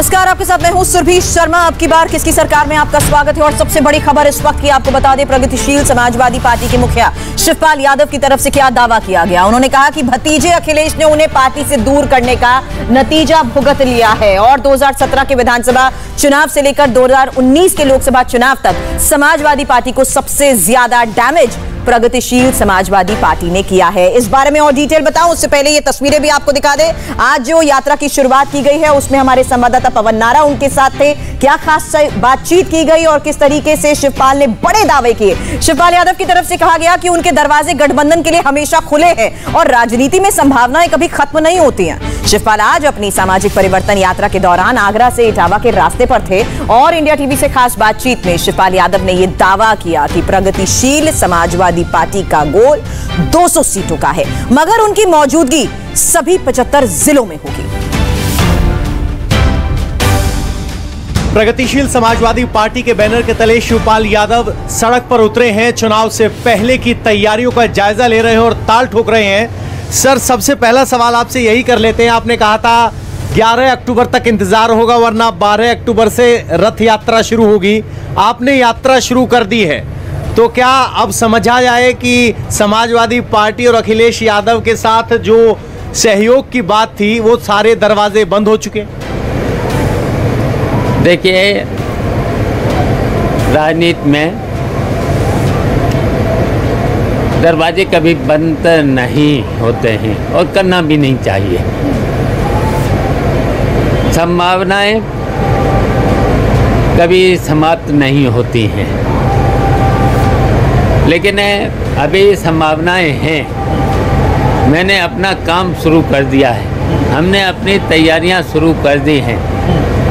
नमस्कार, आपके साथ मैं हूं सुरभि शर्मा। अब की बार किसकी सरकार में आपका स्वागत है। और सबसे बड़ी खबर इस वक्त की आपको बता दें, प्रगतिशील समाजवादी पार्टी के मुखिया शिवपाल यादव की तरफ से क्या दावा किया गया। उन्होंने कहा कि भतीजे अखिलेश ने उन्हें पार्टी से दूर करने का नतीजा भुगत लिया है और 2017 के विधानसभा चुनाव से लेकर 2019 के लोकसभा चुनाव तक समाजवादी पार्टी को सबसे ज्यादा डैमेज प्रगतिशील समाजवादी पार्टी ने किया है। इस बारे में और डिटेल बताऊं उससे पहले ये तस्वीरें भी आपको दिखा दें। आज जो यात्रा की शुरुआत की गई है उसमें हमारे संवाददाता पवन नारा उनके साथ थे। क्या खास बातचीत की गई और किस तरीके से शिवपाल ने बड़े दावे किए। शिवपाल यादव की तरफ से कहा गया कि उनके दरवाजे गठबंधन के लिए हमेशा खुले हैं और राजनीति में संभावनाएं कभी खत्म नहीं होती हैं। शिवपाल आज अपनी सामाजिक परिवर्तन यात्रा के दौरान आगरा से इटावा के रास्ते पर थे और इंडिया टीवी से खास बातचीत में शिवपाल यादव ने यह दावा किया कि प्रगतिशील समाजवादी पार्टी का गोल 200 सीटों का है, मगर उनकी मौजूदगी सभी 75 जिलों में होगी। प्रगतिशील समाजवादी पार्टी के बैनर के तले शिवपाल यादव सड़क पर उतरे हैं। चुनाव से पहले की तैयारियों का जायजा ले रहे हैं और ताल ठोक रहे हैं। सर, सबसे पहला सवाल आपसे यही कर लेते हैं। आपने कहा था 11 अक्टूबर तक इंतजार होगा, वरना 12 अक्टूबर से रथ यात्रा शुरू होगी। आपने यात्रा शुरू कर दी है, तो क्या अब समझा जाए कि समाजवादी पार्टी और अखिलेश यादव के साथ जो सहयोग की बात थी वो सारे दरवाजे बंद हो चुके? देखिए, राजनीति में दरवाजे कभी बंद नहीं होते हैं और करना भी नहीं चाहिए। संभावनाएं कभी समाप्त नहीं होती हैं, लेकिन अभी संभावनाएं हैं। मैंने अपना काम शुरू कर दिया है, हमने अपनी तैयारियां शुरू कर दी हैं।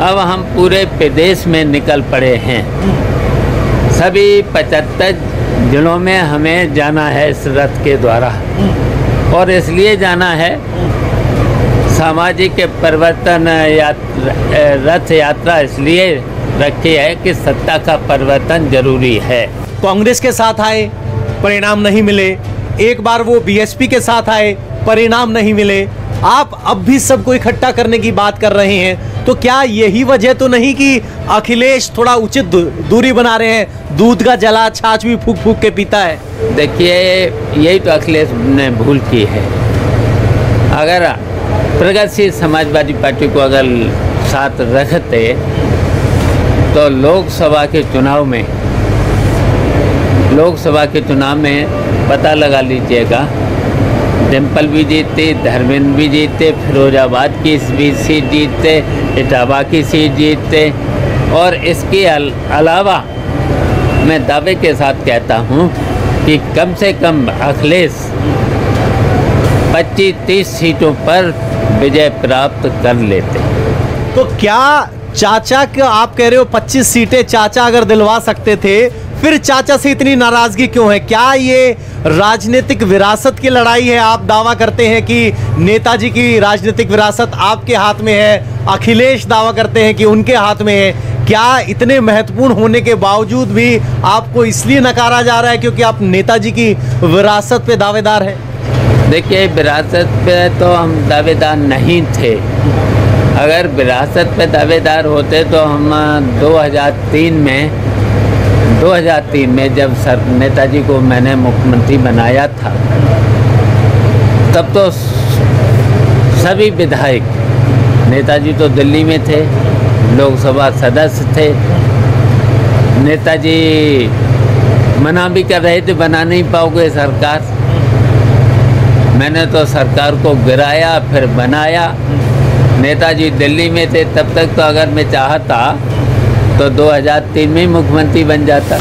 अब हम पूरे प्रदेश में निकल पड़े हैं। सभी 75 जिलों में हमें जाना है इस रथ के द्वारा, और इसलिए जाना है सामाजिक परिवर्तन रथ यात्रा इसलिए रखी है कि सत्ता का परिवर्तन जरूरी है। कांग्रेस के साथ आए, परिणाम नहीं मिले। एक बार वो बीएसपी के साथ आए, परिणाम नहीं मिले। आप अब भी सबको इकट्ठा करने की बात कर रहे हैं, तो क्या यही वजह तो नहीं कि अखिलेश थोड़ा उचित दूरी बना रहे हैं? दूध का जला छाछ भी फूक फूक के पीता है। देखिए, यही तो अखिलेश ने भूल की है। अगर प्रगतिशील समाजवादी पार्टी को अगर साथ रखते तो लोकसभा के चुनाव में पता लगा लीजिएगा, डिम्पल भी जीतते, धर्मेंद्र भी जीतते, फिरोजाबाद की भी सीट जीतते, इटावा की सीट जीतते। और इसके अलावा मैं दावे के साथ कहता हूं कि कम से कम अखिलेश 25-30 सीटों पर विजय प्राप्त कर लेते। तो क्या चाचा का आप कह रहे हो 25 सीटें चाचा अगर दिलवा सकते थे, फिर चाचा से इतनी नाराजगी क्यों है? क्या ये राजनीतिक विरासत की लड़ाई है? आप दावा करते हैं कि नेताजी की राजनीतिक विरासत आपके हाथ में है, अखिलेश दावा करते हैं कि उनके हाथ में है। क्या इतने महत्वपूर्ण होने के बावजूद भी आपको इसलिए नकारा जा रहा है क्योंकि आप नेताजी की विरासत पे दावेदार हैं? देखिए, विरासत पे तो हम दावेदार नहीं थे। अगर विरासत पे दावेदार होते तो हम 2003 में जब नेताजी को मैंने मुख्यमंत्री बनाया था, तब तो सभी विधायक, नेताजी तो दिल्ली में थे, लोकसभा सदस्य थे, नेताजी मना भी कर रहे थे, बना नहीं पाओगे सरकार। मैंने तो सरकार को गिराया, फिर बनाया। नेताजी दिल्ली में थे, तब तक तो अगर मैं चाहता तो 2003 में मुख्यमंत्री बन जाता।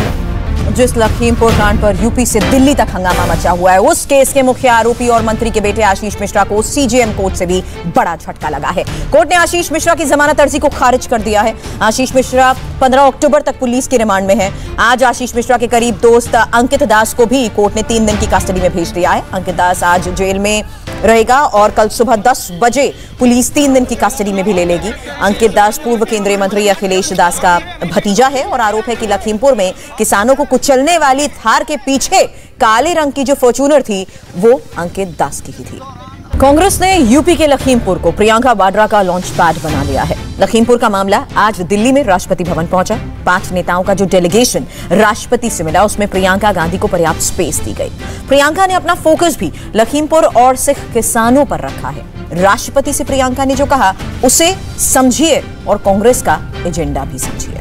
जिस लखीमपुर कांड पर यूपी से दिल्ली तक हंगामा मचा हुआ है, उस केस के मुख्य आरोपी और मंत्री के बेटे आशीष मिश्रा को सीजेएम कोर्ट से भी बड़ा झटका लगा है। कोर्ट ने आशीष मिश्रा की जमानत अर्जी को खारिज कर दिया है। आशीष मिश्रा 15 अक्टूबर तक पुलिस के रिमांड में है। आज आशीष मिश्रा के करीब दोस्त अंकित दास को भी कोर्ट ने 3 दिन की कस्टडी में भेज दिया है। अंकित दास आज जेल में रहेगा और कल सुबह 10 बजे पुलिस 3 दिन की कस्टडी में भी ले लेगी। अंकित दास पूर्व केंद्रीय मंत्री अखिलेश दास का भतीजा है और आरोप है कि लखीमपुर में किसानों को कुचलने वाली थार के पीछे काले रंग की जो फॉर्च्यूनर थी वो अंकित दास की ही थी। कांग्रेस ने यूपी के लखीमपुर को प्रियंका वाड्रा का लॉन्च पैड बना लिया है। लखीमपुर का मामला आज दिल्ली में राष्ट्रपति भवन पहुंचा। 5 नेताओं का जो डेलीगेशन राष्ट्रपति से मिला उसमें प्रियंका गांधी को पर्याप्त स्पेस दी गई। प्रियंका ने अपना फोकस भी लखीमपुर और सिख किसानों पर रखा है। राष्ट्रपति से प्रियंका ने जो कहा उसे समझिए और कांग्रेस का एजेंडा भी समझिए।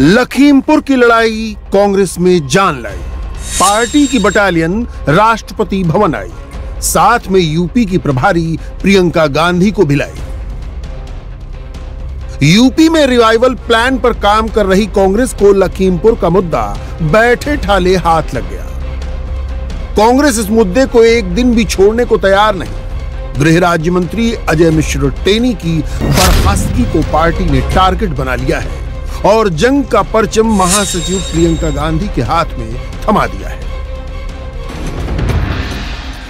लखीमपुर की लड़ाई कांग्रेस में जान लाई। पार्टी की बटालियन राष्ट्रपति भवन आई, साथ में यूपी की प्रभारी प्रियंका गांधी को भिलाई। यूपी में रिवाइवल प्लान पर काम कर रही कांग्रेस को लखीमपुर का मुद्दा बैठे ठाले हाथ लग गया। कांग्रेस इस मुद्दे को एक दिन भी छोड़ने को तैयार नहीं। गृह राज्य मंत्री अजय मिश्र टेनी की बर्खास्तगी को पार्टी ने टारगेट बना लिया है और जंग का परचम महासचिव प्रियंका गांधी के हाथ में थमा दिया है।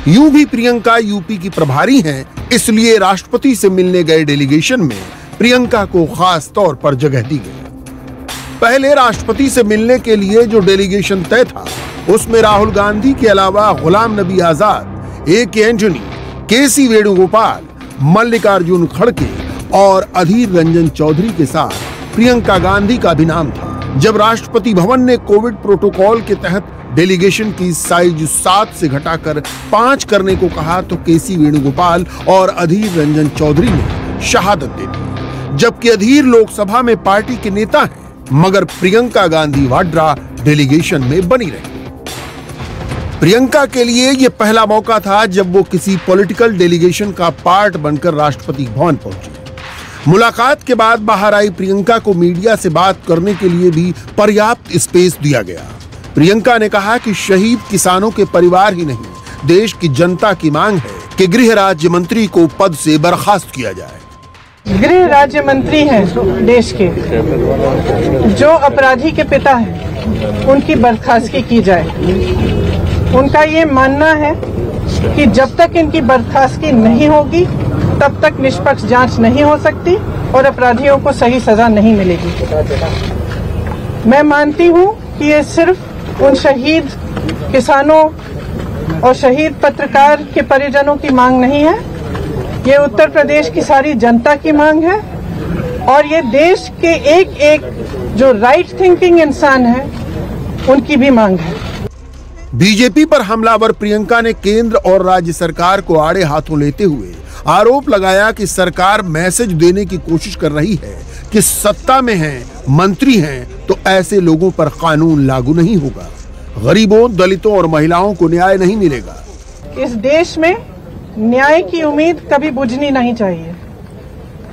यूं भी प्रियंका यूपी की प्रभारी हैं, इसलिए राष्ट्रपति से मिलने गए डेलीगेशन में प्रियंका को खास तौर पर जगह दी गई। पहले राष्ट्रपति से मिलने के लिए जो डेलीगेशन तय था उसमें राहुल गांधी के अलावा गुलाम नबी आजाद, ए.के. एंटनी, के.सी. वेणुगोपाल, मल्लिकार्जुन खड़गे और अधीर रंजन चौधरी के साथ प्रियंका गांधी का भी नाम था। जब राष्ट्रपति भवन ने कोविड प्रोटोकॉल के तहत डेलीगेशन की साइज 7 से घटाकर 5 करने को कहा तो के.सी. वेणुगोपाल और अधीर रंजन चौधरी ने शहादत दे दी। जबकि अधीर लोकसभा में पार्टी के नेता हैं, मगर प्रियंका गांधी वाड्रा डेलीगेशन में बनी रही। प्रियंका के लिए यह पहला मौका था जब वो किसी पॉलिटिकल डेलीगेशन का पार्ट बनकर राष्ट्रपति भवन पहुंची। मुलाकात के बाद बाहर आई प्रियंका को मीडिया से बात करने के लिए भी पर्याप्त स्पेस दिया गया। प्रियंका ने कहा कि शहीद किसानों के परिवार ही नहीं, देश की जनता की मांग है कि गृह राज्य मंत्री को पद से बर्खास्त किया जाए। गृह राज्य मंत्री हैं देश के, जो अपराधी के पिता हैं, उनकी बर्खास्तगी की जाए। उनका ये मानना है कि जब तक इनकी बर्खास्तगी नहीं होगी तब तक निष्पक्ष जांच नहीं हो सकती और अपराधियों को सही सजा नहीं मिलेगी। मैं मानती हूं कि ये सिर्फ उन शहीद किसानों और शहीद पत्रकार के परिजनों की मांग नहीं है, ये उत्तर प्रदेश की सारी जनता की मांग है और ये देश के एक एक जो राइट थिंकिंग इंसान है उनकी भी मांग है। बीजेपी पर हमलावर प्रियंका ने केंद्र और राज्य सरकार को आड़े हाथों लेते हुए आरोप लगाया कि सरकार मैसेज देने की कोशिश कर रही है कि सत्ता में हैं, मंत्री हैं तो ऐसे लोगों पर कानून लागू नहीं होगा, गरीबों, दलितों और महिलाओं को न्याय नहीं मिलेगा। इस देश में न्याय की उम्मीद कभी बुझनी नहीं चाहिए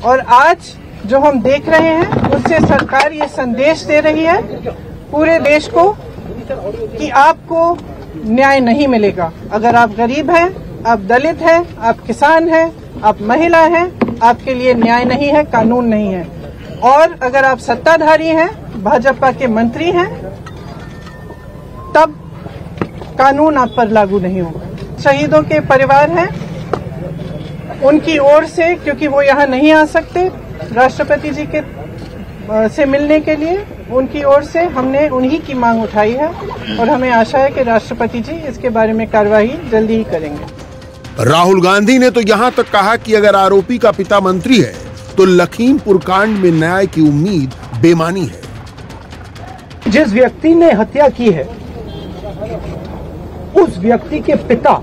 और आज जो हम देख रहे हैं उससे सरकार ये संदेश दे रही है पूरे देश को कि आपको न्याय नहीं मिलेगा। अगर आप गरीब हैं, आप दलित हैं, आप किसान हैं, आप महिला हैं, आपके लिए न्याय नहीं है, कानून नहीं है। और अगर आप सत्ताधारी हैं, भाजपा के मंत्री हैं, तब कानून आप पर लागू नहीं होगा। शहीदों के परिवार हैं, उनकी ओर से, क्योंकि वो यहाँ नहीं आ सकते राष्ट्रपति जी के से मिलने के लिए, उनकी ओर से हमने उन्हीं की मांग उठाई है और हमें आशा है कि राष्ट्रपति जी इसके बारे में कार्रवाई जल्दी ही करेंगे। राहुल गांधी ने तो यहां तक कहा कि अगर आरोपी का पिता मंत्री है तो लखीमपुर कांड में न्याय की उम्मीद बेमानी है। जिस व्यक्ति ने हत्या की है उस व्यक्ति के पिता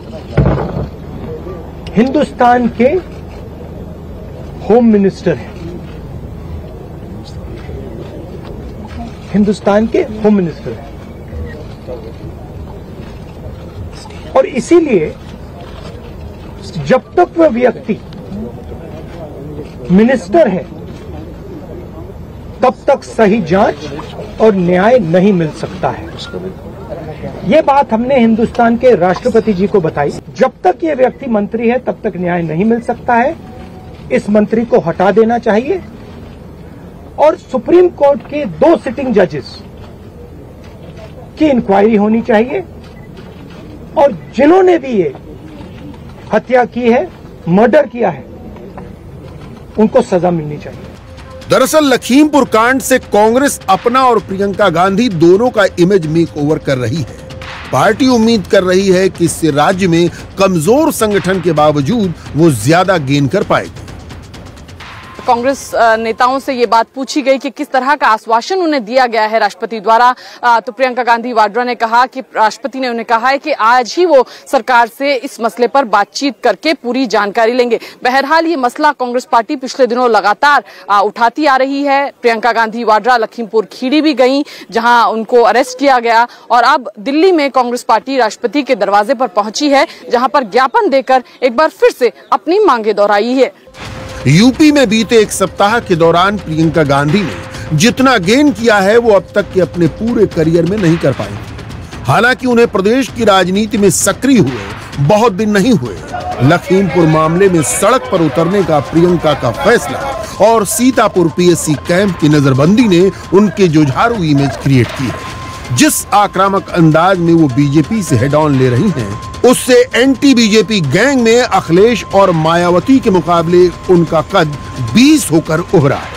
हिंदुस्तान के होम मिनिस्टर हैं, हिंदुस्तान के होम मिनिस्टर हैं और इसीलिए जब तक वह व्यक्ति मिनिस्टर है तब तक सही जांच और न्याय नहीं मिल सकता है। यह बात हमने हिंदुस्तान के राष्ट्रपति जी को बताई। जब तक यह व्यक्ति मंत्री है तब तक न्याय नहीं मिल सकता है। इस मंत्री को हटा देना चाहिए और सुप्रीम कोर्ट के 2 सिटिंग जजेस की इंक्वायरी होनी चाहिए और जिन्होंने भी ये हत्या की है, मर्डर किया है, उनको सजा मिलनी चाहिए। दरअसल लखीमपुर कांड से कांग्रेस अपना और प्रियंका गांधी दोनों का इमेज मेकओवर कर रही है। पार्टी उम्मीद कर रही है कि इससे राज्य में कमजोर संगठन के बावजूद वो ज्यादा गेन कर पाएगी। कांग्रेस नेताओं से ये बात पूछी गई कि किस तरह का आश्वासन उन्हें दिया गया है राष्ट्रपति द्वारा, तो प्रियंका गांधी वाड्रा ने कहा कि राष्ट्रपति ने उन्हें कहा है कि आज ही वो सरकार से इस मसले पर बातचीत करके पूरी जानकारी लेंगे। बहरहाल ये मसला कांग्रेस पार्टी पिछले दिनों लगातार उठाती आ रही है। प्रियंका गांधी वाड्रा लखीमपुर खीरी भी गई, जहां उनको अरेस्ट किया गया, और अब दिल्ली में कांग्रेस पार्टी राष्ट्रपति के दरवाजे पर पहुंची है, जहां पर ज्ञापन देकर एक बार फिर से अपनी मांगे दोहराई है। यूपी में बीते एक सप्ताह के दौरान प्रियंका गांधी ने जितना गेन किया है वो अब तक के अपने पूरे करियर में नहीं कर पाई। हालांकि उन्हें प्रदेश की राजनीति में सक्रिय हुए बहुत दिन नहीं हुए। लखीमपुर मामले में सड़क पर उतरने का प्रियंका का फैसला और सीतापुर पीएससी कैंप की नजरबंदी ने उनके जुझारू इमेज क्रिएट की है। जिस आक्रामक अंदाज में वो बीजेपी से हेड ऑन ले रही हैं, उससे एंटी बीजेपी गैंग में अखिलेश और मायावती के मुकाबले उनका कद 20 होकर उभरा है।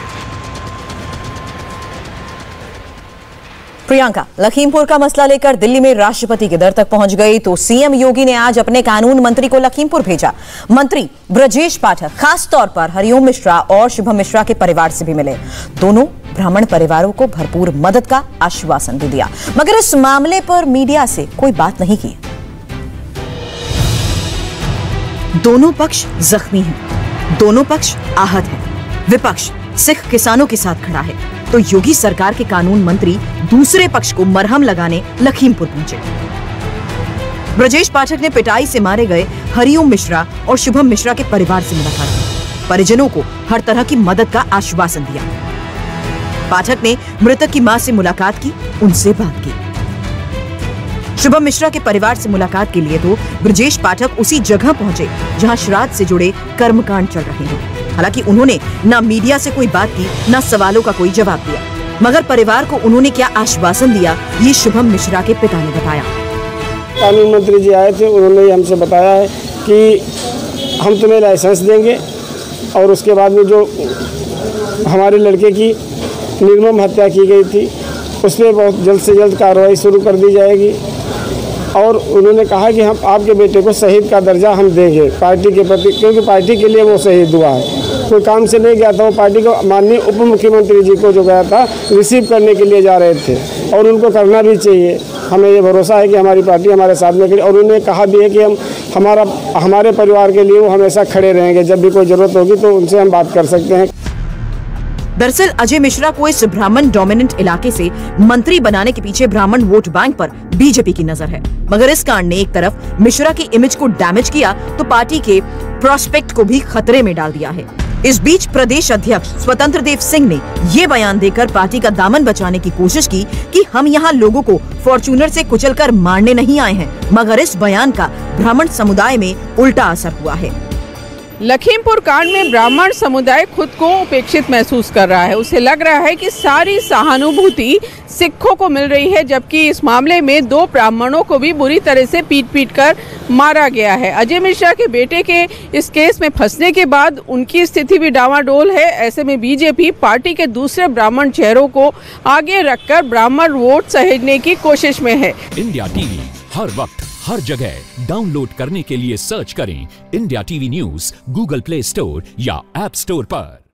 प्रियंका लखीमपुर का मसला लेकर दिल्ली में राष्ट्रपति के दर तक पहुंच गई तो सीएम योगी ने आज अपने कानून मंत्री को लखीमपुर भेजा। मंत्री ब्रजेश पाठक खास तौर पर हरिओम मिश्रा और शुभम मिश्रा के परिवार से भी मिले। दोनों ब्राह्मण परिवारों को भरपूर मदद का आश्वासन भी दिया, मगर इस मामले पर मीडिया से कोई बात नहीं की। दोनों पक्ष जख्मी हैं, दोनों पक्ष आहत हैं। विपक्ष सिख किसानों के साथ खड़ा है तो योगी सरकार के कानून मंत्री दूसरे पक्ष को मरहम लगाने लखीमपुर पहुंचे। ब्रजेश पाठक ने पिटाई से मारे गए हरिओम मिश्रा और शुभम मिश्रा के परिवार से मुलाकात की, परिजनों को हर तरह की मदद का आश्वासन दिया। पाठक ने मृतक की मां से मुलाकात की, उनसे बात की। शुभम मिश्रा के परिवार से मुलाकात के लिए तो ब्रजेश पाठक उसी जगह पहुंचे जहां श्राद्ध से जुड़े कर्मकांड चल रहे हैं। हालांकि उन्होंने ना मीडिया से कोई बात की, ना सवालों का कोई जवाब दिया, मगर परिवार को उन्होंने क्या आश्वासन दिया, ये शुभम मिश्रा के पिता ने बताया। कानून मंत्री जी आए थे, उन्होंने हमसे बताया है कि हम तुम्हें लाइसेंस देंगे और उसके बाद में जो हमारे लड़के की निर्मम हत्या की गई थी उस पर बहुत जल्द से जल्द कार्रवाई शुरू कर दी जाएगी। और उन्होंने कहा कि हम आपके बेटे को शहीद का दर्जा हम देंगे पार्टी के प्रति, क्योंकि पार्टी के लिए वो शहीद हुआ है। कोई काम से नहीं गया था, वो पार्टी को माननीय उप मुख्यमंत्री जी को जो गया था रिसीव करने के लिए जा रहे थे और उनको करना भी चाहिए। हमें ये भरोसा है कि हमारी पार्टी हमारे साथ में खड़ी, और उन्होंने कहा भी है कि हमारे परिवार के लिए वो हमेशा खड़े रहेंगे। जब भी कोई जरूरत होगी तो उनसे हम बात कर सकते हैं। दरअसल अजय मिश्रा को इस ब्राह्मण डोमिनेंट इलाके से मंत्री बनाने के पीछे ब्राह्मण वोट बैंक पर बीजेपी की नजर है, मगर इस कांड ने एक तरफ मिश्रा की इमेज को डैमेज किया तो पार्टी के प्रोस्पेक्ट को भी खतरे में डाल दिया है। इस बीच प्रदेश अध्यक्ष स्वतंत्र देव सिंह ने ये बयान देकर पार्टी का दामन बचाने की कोशिश की कि हम यहाँ लोगों को फॉर्च्यूनर से कुचलकर मारने नहीं आए हैं, मगर इस बयान का ब्राह्मण समुदाय में उल्टा असर हुआ है। लखीमपुर कांड में ब्राह्मण समुदाय खुद को उपेक्षित महसूस कर रहा है। उसे लग रहा है कि सारी सहानुभूति सिखों को मिल रही है, जबकि इस मामले में 2 ब्राह्मणों को भी बुरी तरह से पीट कर मारा गया है। अजय मिश्रा के बेटे के इस केस में फंसने के बाद उनकी स्थिति भी डामाडोल है। ऐसे में बीजेपी पार्टी के दूसरे ब्राह्मण चेहरों को आगे रखकर ब्राह्मण वोट सहेजने की कोशिश में है। इंडिया टीवी हर वक्त हर जगह डाउनलोड करने के लिए सर्च करें India TV news Google play store या ऐप स्टोर पर।